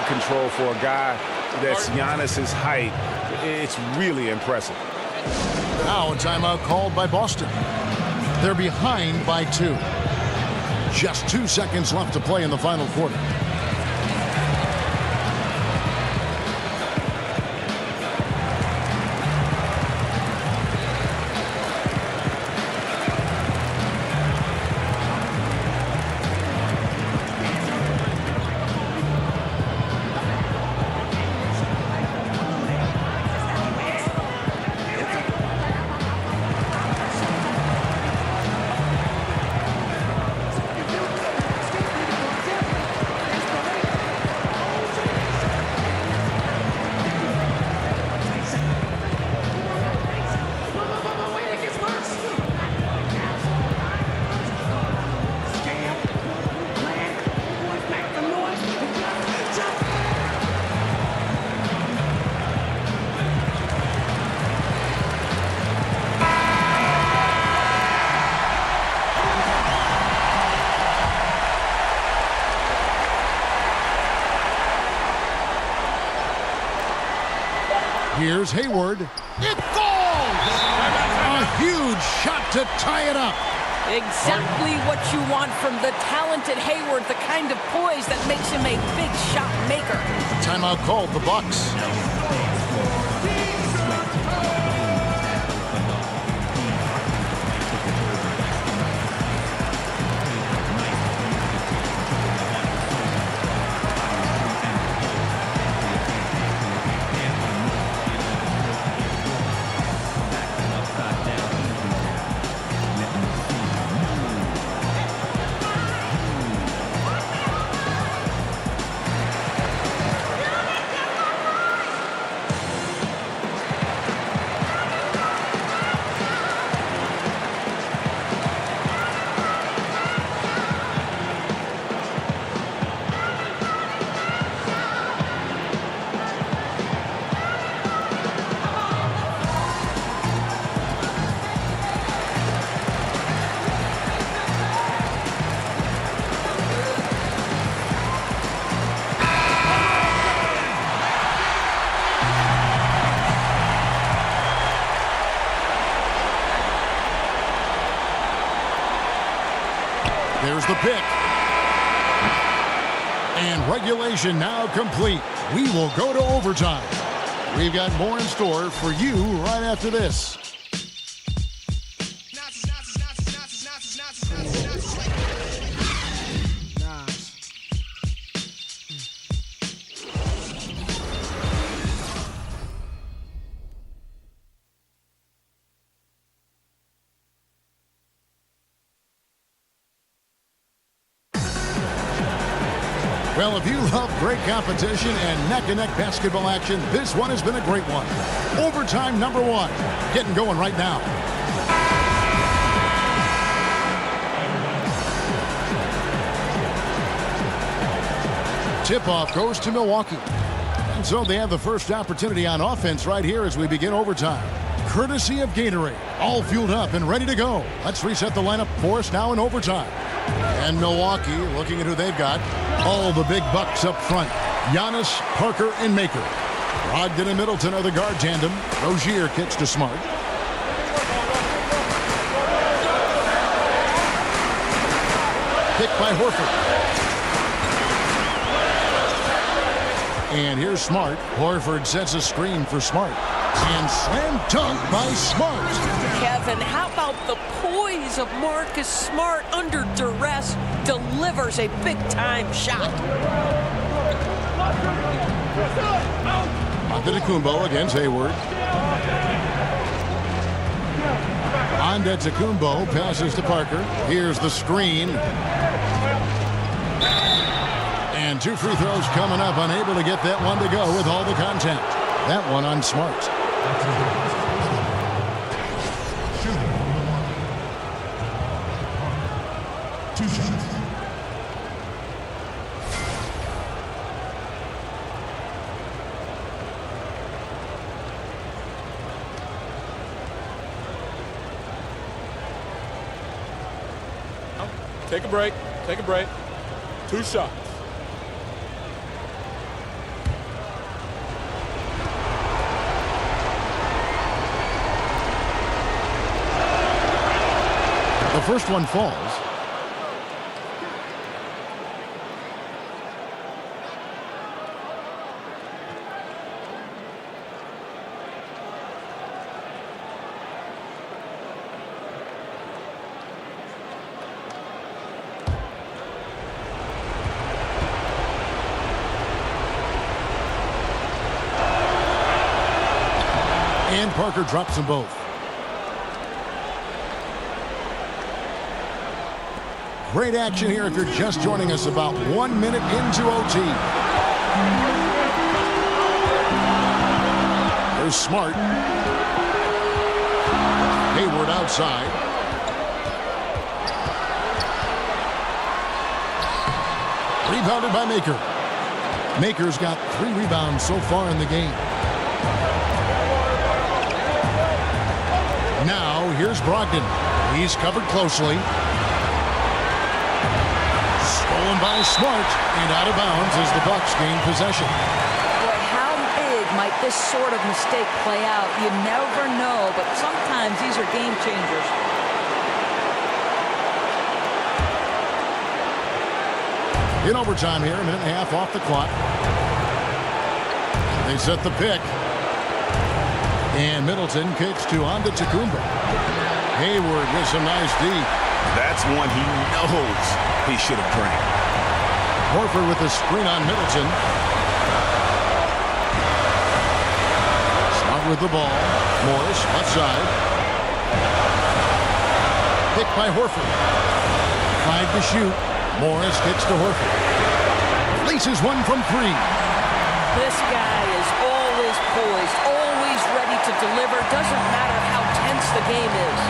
[SPEAKER 13] Control for a guy that's Giannis's height, it's really impressive.
[SPEAKER 7] Now a timeout called by Boston. They're behind by 2. Just 2 seconds left to play in the final quarter. Here's Hayward. It falls! A huge shot to tie it up.
[SPEAKER 8] Exactly what you want from the talented Hayward, the kind of poise that makes him a big shot maker.
[SPEAKER 7] Timeout called, the Bucks. There's the pick. And regulation now complete. We will go to overtime. We've got more in store for you right after this. Well, if you love great competition and neck-to-neck basketball action, this one has been a great one. Overtime number 1. Getting going right now. Tip-off goes to Milwaukee. And so they have the first opportunity on offense right here as we begin overtime. Courtesy of Gatorade. All fueled up and ready to go. Let's reset the lineup for us now in overtime. And Milwaukee, looking at who they've got, all the big bucks up front. Giannis, Parker, and Maker. Brogdon and Middleton are the guard tandem. Rozier kicks to Smart. Pick by Horford. And here's Smart. Horford sets a screen for Smart. And slam dunk by Smart.
[SPEAKER 8] Kevin, how about the poise of Marcus Smart under duress? Delivers a big-time shot.
[SPEAKER 7] Antetokounmpo against Hayward. Antetokounmpo passes to Parker. Here's the screen. And 2 free throws coming up. Unable to get that one to go with all the contact. That one on Smart.
[SPEAKER 5] Two shots.
[SPEAKER 14] Take a break. Take a break. 2 shots.
[SPEAKER 7] The first one falls. And Parker drops them both. Great action here if you're just joining us about 1 minute into OT. There's Smart. Hayward outside. Rebounded by Maker. Maker's got 3 rebounds so far in the game. Now, here's Brogdon. He's covered closely. Stolen by Smart and out of bounds as the Bucks gain possession.
[SPEAKER 17] Boy, how big might this sort of mistake play out? You never know, but sometimes these are game changers.
[SPEAKER 7] In overtime here, a minute and a half off the clock. They set the pick. And Middleton kicks to Antetokounmpo. Hayward with some nice D.
[SPEAKER 13] That's one he knows he should have drained.
[SPEAKER 7] Horford with a screen on Middleton. Smart with the ball. Morris, left side. Pick by Horford. 5 to shoot. Morris kicks to Horford. Laces one from 3.
[SPEAKER 8] This guy is always poised, always ready to deliver. Doesn't matter how tense the game is.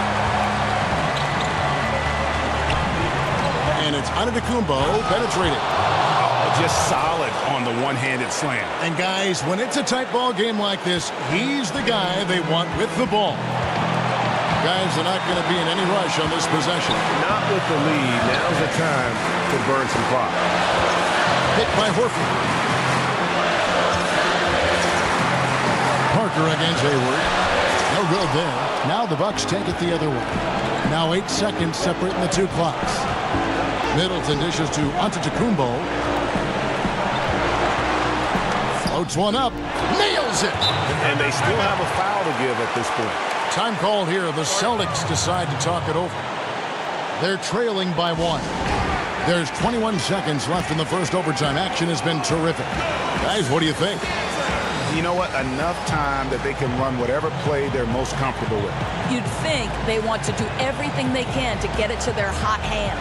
[SPEAKER 7] And it's Antetokounmpo penetrating.
[SPEAKER 13] Oh, just solid on the one-handed slam.
[SPEAKER 7] And guys, when it's a tight ball game like this, he's the guy they want with the ball. Guys are not going to be in any rush on this possession.
[SPEAKER 9] Not with the lead. Now's the time to burn some clock.
[SPEAKER 7] Hit by Horford. Parker against Hayward. No good there. Now the Bucks take it the other way. Now 8 seconds separating the 2 clocks. Middleton dishes to Antetokounmpo. Floats one up. Nails it.
[SPEAKER 13] And they still have a foul to give at this point.
[SPEAKER 7] Time called here. The Celtics decide to talk it over. They're trailing by 1. There's 21 seconds left in the first overtime. Action has been terrific. Guys, what do you think?
[SPEAKER 13] You know what? Enough time that they can run whatever play they're most comfortable with.
[SPEAKER 17] You'd think they want to do everything they can to get it to their hot hand.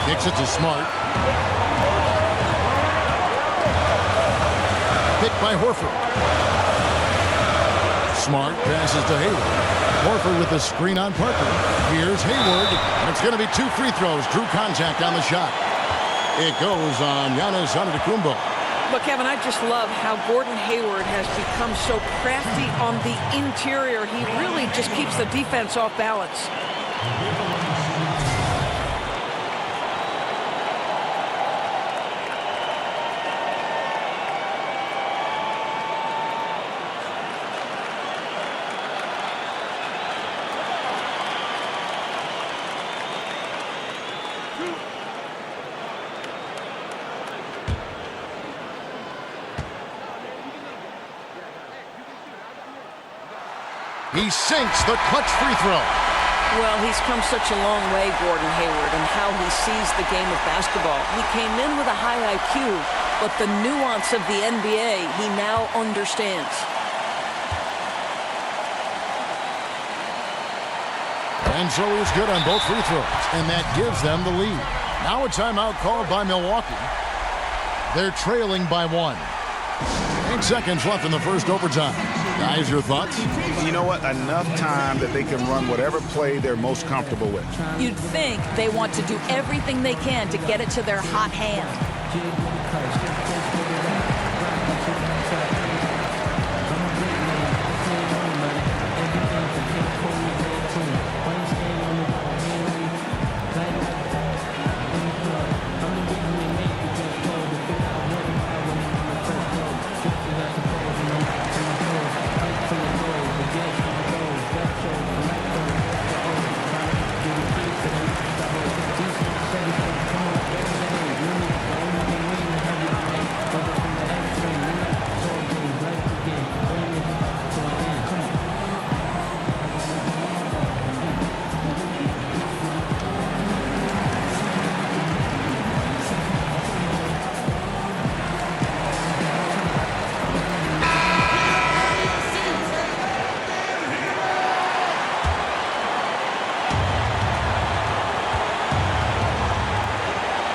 [SPEAKER 7] Kicks it to Smart. Picked by Horford. Smart passes to Hayward. Horford with the screen on Parker. Here's Hayward. And it's going to be 2 free throws. Drew contact on the shot. It goes on Giannis Antetokounmpo.
[SPEAKER 8] But, Kevin, I just love how Gordon Hayward has become so crafty on the interior. He really just keeps the defense off balance.
[SPEAKER 7] He sinks the clutch free throw.
[SPEAKER 8] Well, he's come such a long way, Gordon Hayward, and how he sees the game of basketball. He came in with a high IQ, but the nuance of the NBA he now understands.
[SPEAKER 7] And so he's good on both free throws, and that gives them the lead. Now a timeout called by Milwaukee. They're trailing by 1. 8 seconds left in the first overtime. Guys, your thoughts?
[SPEAKER 13] You know what? Enough time that they can run whatever play they're most comfortable with.
[SPEAKER 17] You'd think they want to do everything they can to get it to their hot hand.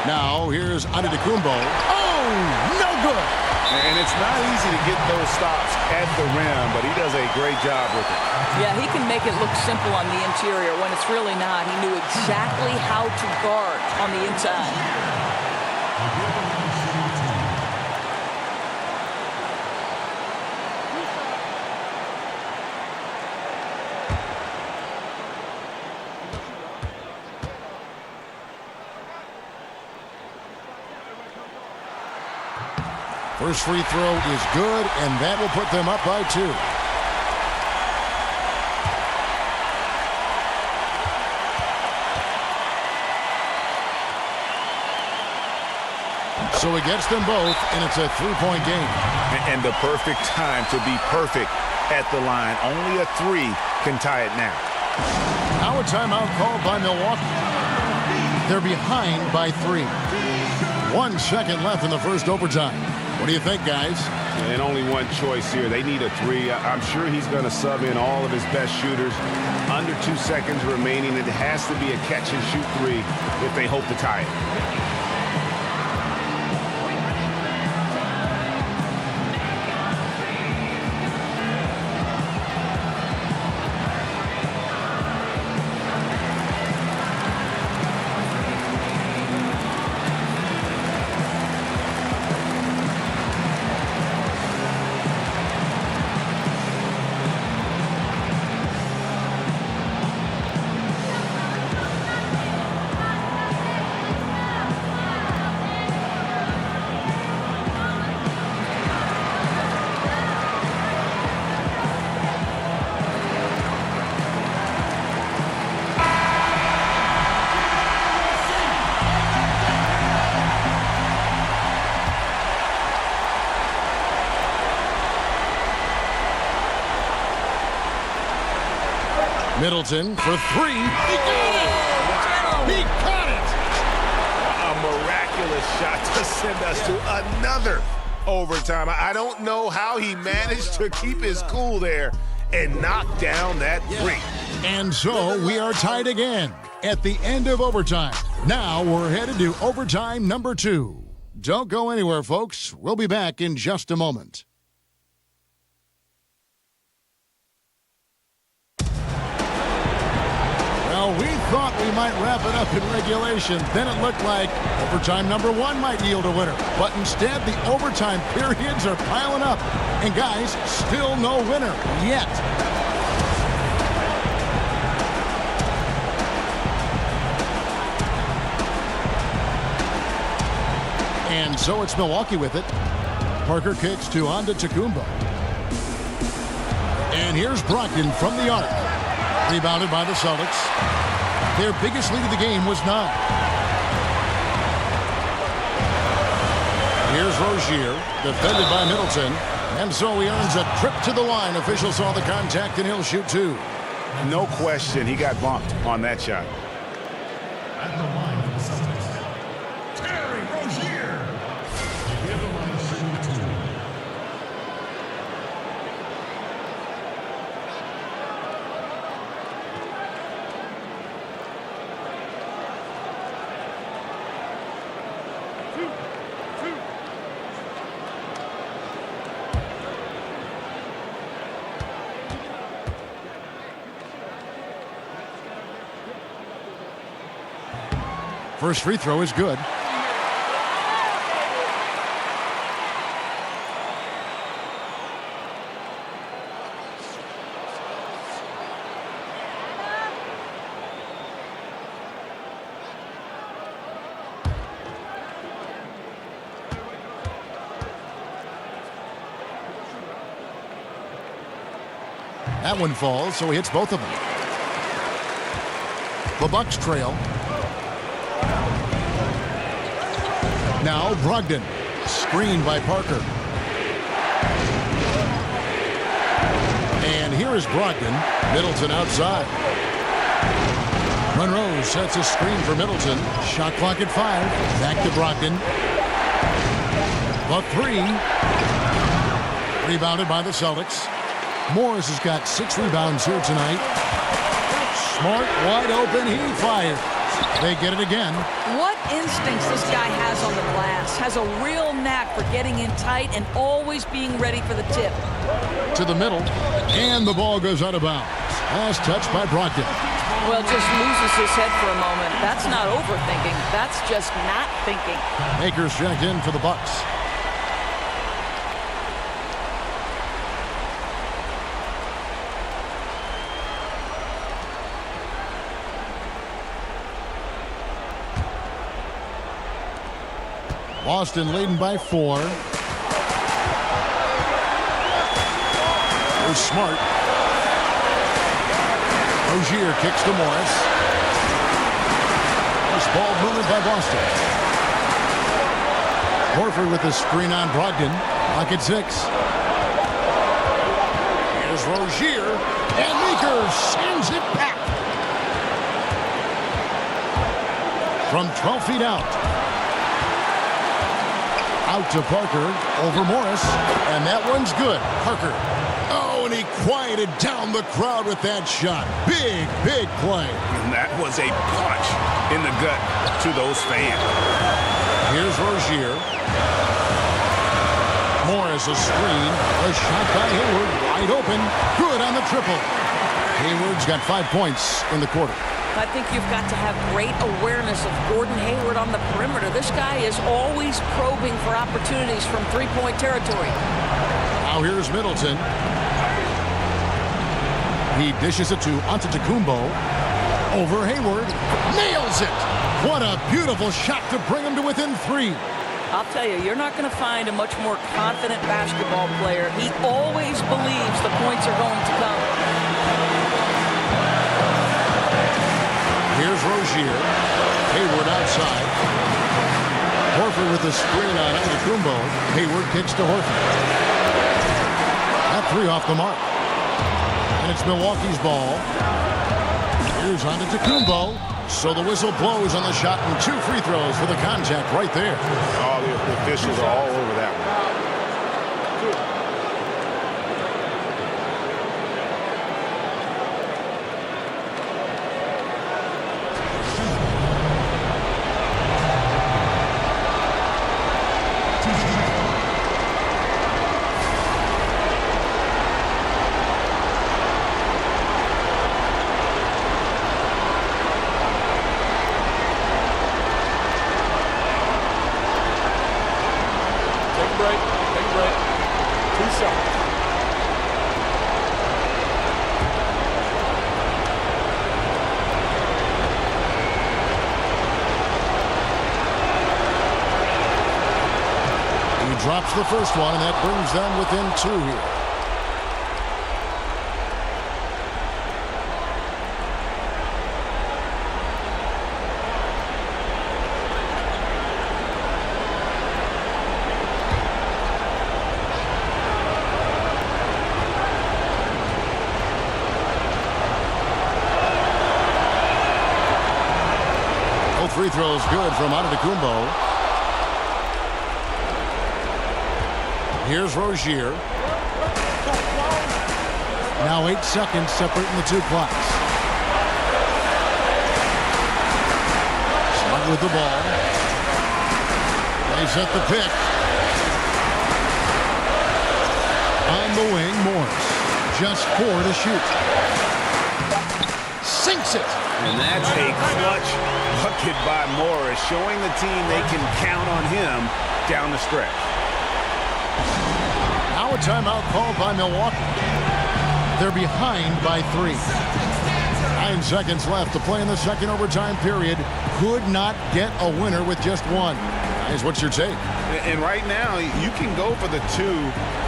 [SPEAKER 7] Now, here's Antetokounmpo. Oh, no good.
[SPEAKER 13] And it's not easy to get those stops at the rim, but he does a great job with it.
[SPEAKER 8] Yeah, he can make it look simple on the interior when it's really not. He knew exactly how to guard on the inside.
[SPEAKER 7] First free throw is good, and that will put them up by 2. So it gets them both, and it's a 3-point game.
[SPEAKER 13] And the perfect time to be perfect at the line. Only a 3 can tie it now.
[SPEAKER 7] Now a timeout called by Milwaukee. They're behind by 3. 1 second left in the first overtime. What do you think, guys?
[SPEAKER 9] And only one choice here. They need a three. I'm sure he's going to sub in all of his best shooters. Under 2 seconds remaining. It has to be a catch-and-shoot three if they hope to tie it.
[SPEAKER 7] Middleton for three. He got it! He got it!
[SPEAKER 13] A miraculous shot to send us to another overtime. I don't know how he managed to keep his cool there and knock down that three.
[SPEAKER 7] And so we are tied again at the end of overtime. Now we're headed to overtime number 2. Don't go anywhere, folks. We'll be back in just a moment. Well, we thought we might wrap it up in regulation. Then it looked like overtime number 1 might yield a winner. But instead, the overtime periods are piling up. And guys, still no winner yet. And so it's Milwaukee with it. Parker kicks to Antetokounmpo. And here's Brogdon from the arc. Rebounded by the Celtics. Their biggest lead of the game was 9. Here's Rozier, defended by Middleton. And so he earns a trip to the line. Officials saw the contact, and he'll shoot 2.
[SPEAKER 13] No question, he got bumped on that shot.
[SPEAKER 5] At the line for the Celtics, Terry Rozier. The other line shooting 2.
[SPEAKER 7] First free throw is good. That one falls, so he hits both of them. The Bucks trail. Now Brogdon, screened by Parker. And here is Brogdon. Middleton outside. Monroe sets a screen for Middleton. Shot clock at 5. Back to Brogdon. The 3. Rebounded by the Celtics. Morris has got 6 rebounds here tonight. Smart, wide open, he fires. They get it again.
[SPEAKER 17] What instincts this guy has on the glass. Has a real knack for getting in tight and always being ready for the tip.
[SPEAKER 7] To the middle, and the ball goes out of bounds. Last touch by Brogdon.
[SPEAKER 8] Well, just loses his head for a moment. That's not overthinking. That's just not thinking.
[SPEAKER 7] Akers checked in for the Bucks. Boston leading by 4. Here's Smart. Rozier kicks to Morris. This ball movement by Boston. Horford with the screen on Brogdon. Clock at 6. Here's Rozier. And Akers sends it back. From 12 feet out. Out to Parker, over Morris, and that one's good. Parker. Oh, and he quieted down the crowd with that shot. Big, big play.
[SPEAKER 13] And that was a punch in the gut to those fans.
[SPEAKER 7] Here's Rozier. Morris a screen. A shot by Hayward. Wide open. Good on the triple. Hayward's got 5 points in the quarter.
[SPEAKER 8] I think you've got to have great awareness of Gordon Hayward on the perimeter. This guy is always probing for opportunities from three-point territory.
[SPEAKER 7] Now here's Middleton. He dishes it to Antetokounmpo. Over Hayward. Nails it! What a beautiful shot to bring him to within 3.
[SPEAKER 8] I'll tell you, you're not going to find a much more confident basketball player. He always believes the points are going to come.
[SPEAKER 7] Here's Rozier. Hayward outside. Horford with the screen on Antetokounmpo. Hayward kicks to Horford. That 3 off the mark. And it's Milwaukee's ball. Here's Antetokounmpo. So the whistle blows on the shot and 2 free throws for the contact right there.
[SPEAKER 9] All the officials are all over that one.
[SPEAKER 7] Drops the first one, and that brings them within 2 here. Both free throws good from Antetokounmpo. Here's Rozier. Now 8 seconds separating the 2 clocks. Slug with the ball. They set the pick. On the wing, Morris. Just 4 to shoot. Sinks it.
[SPEAKER 13] And that's a clutch bucket by Morris, showing the team they can count on him down the stretch.
[SPEAKER 7] Now a timeout called by Milwaukee. They're behind by 3. 9 seconds left to play in the second overtime period. Could not get a winner with just 1. Guys, what's your take?
[SPEAKER 13] And right now, you can go for the 2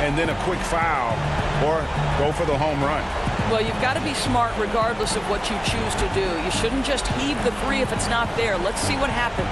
[SPEAKER 13] and then a quick foul, or go for the home run.
[SPEAKER 8] Well, you've got to be smart regardless of what you choose to do. You shouldn't just heave the 3 if it's not there. Let's see what happens.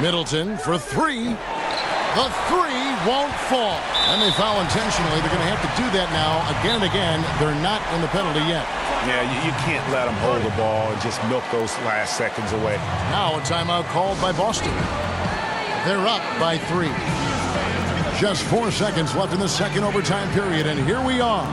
[SPEAKER 7] Middleton for 3. The 3 won't fall. And they foul intentionally. They're going to have to do that now again and again. They're not in the penalty yet.
[SPEAKER 9] Yeah, you can't let them hold the ball and just milk those last seconds away.
[SPEAKER 7] Now a timeout called by Boston. They're up by 3. Just 4 seconds left in the second overtime period, and here we are.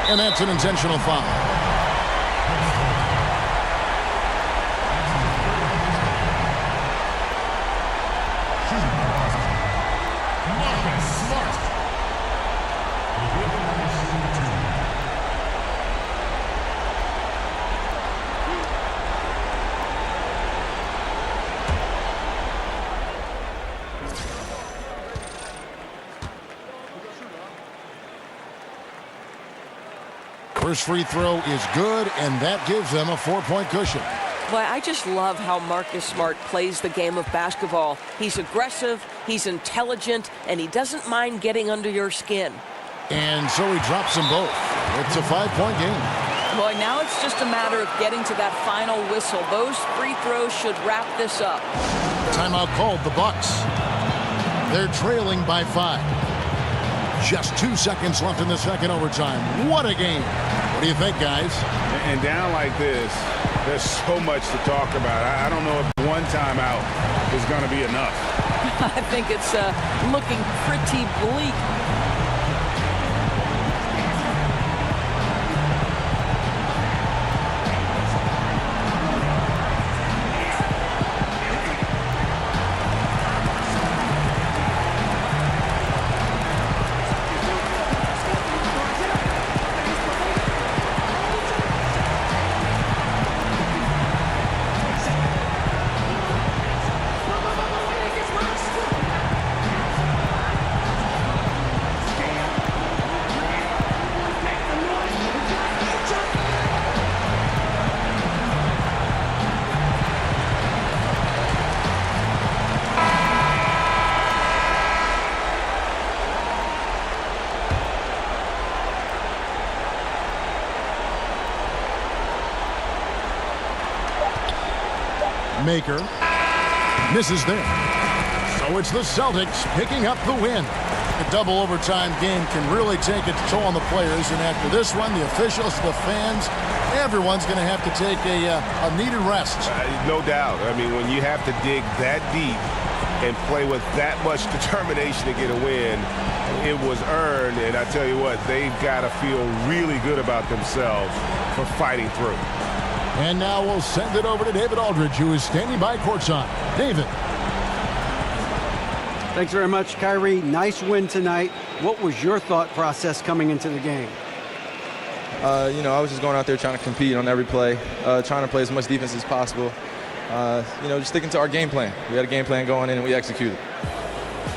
[SPEAKER 7] And that's an intentional foul. First free throw is good, and that gives them a 4-point cushion.
[SPEAKER 8] Boy, I just love how Marcus Smart plays the game of basketball. He's aggressive, he's intelligent, and he doesn't mind getting under your skin.
[SPEAKER 7] And so he drops them both. It's a 5-point game.
[SPEAKER 8] Boy, now it's just a matter of getting to that final whistle. Those free throws should wrap this up.
[SPEAKER 7] Timeout called, the Bucks. They're trailing by 5. Just 2 seconds left in the second overtime. What a game. What do you think, guys?
[SPEAKER 9] And down like this, there's so much to talk about. I don't know if one timeout is going to be enough.
[SPEAKER 8] I think it's looking pretty bleak.
[SPEAKER 7] Maker misses there. So it's the Celtics picking up the win. A double overtime game can really take its toll on the players, and after this one, the officials, the fans, everyone's going to have to take a needed rest.
[SPEAKER 9] No doubt. I mean, when you have to dig that deep and play with that much determination to get a win, it was earned, and I tell you what, they've got to feel really good about themselves for fighting through.
[SPEAKER 7] And now we'll send it over to David Aldridge, who is standing by courtside. David.
[SPEAKER 10] Thanks very much, Kyrie. Nice win tonight. What was your thought process coming into the game?
[SPEAKER 18] I was just going out there trying to compete on every play, trying to play as much defense as possible. Just sticking to our game plan. We had a game plan going in, and we executed.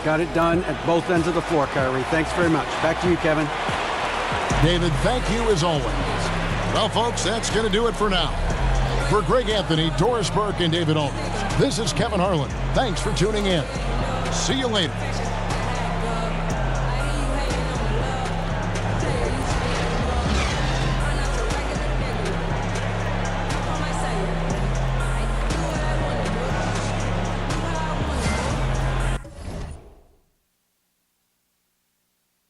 [SPEAKER 10] Got it done at both ends of the floor, Kyrie. Thanks very much. Back to you, Kevin.
[SPEAKER 7] David, thank you as always. Well, folks, that's going to do it for now. For Greg Anthony, Doris Burke, and David Aldridge, this is Kevin Harlan. Thanks for tuning in. See you later.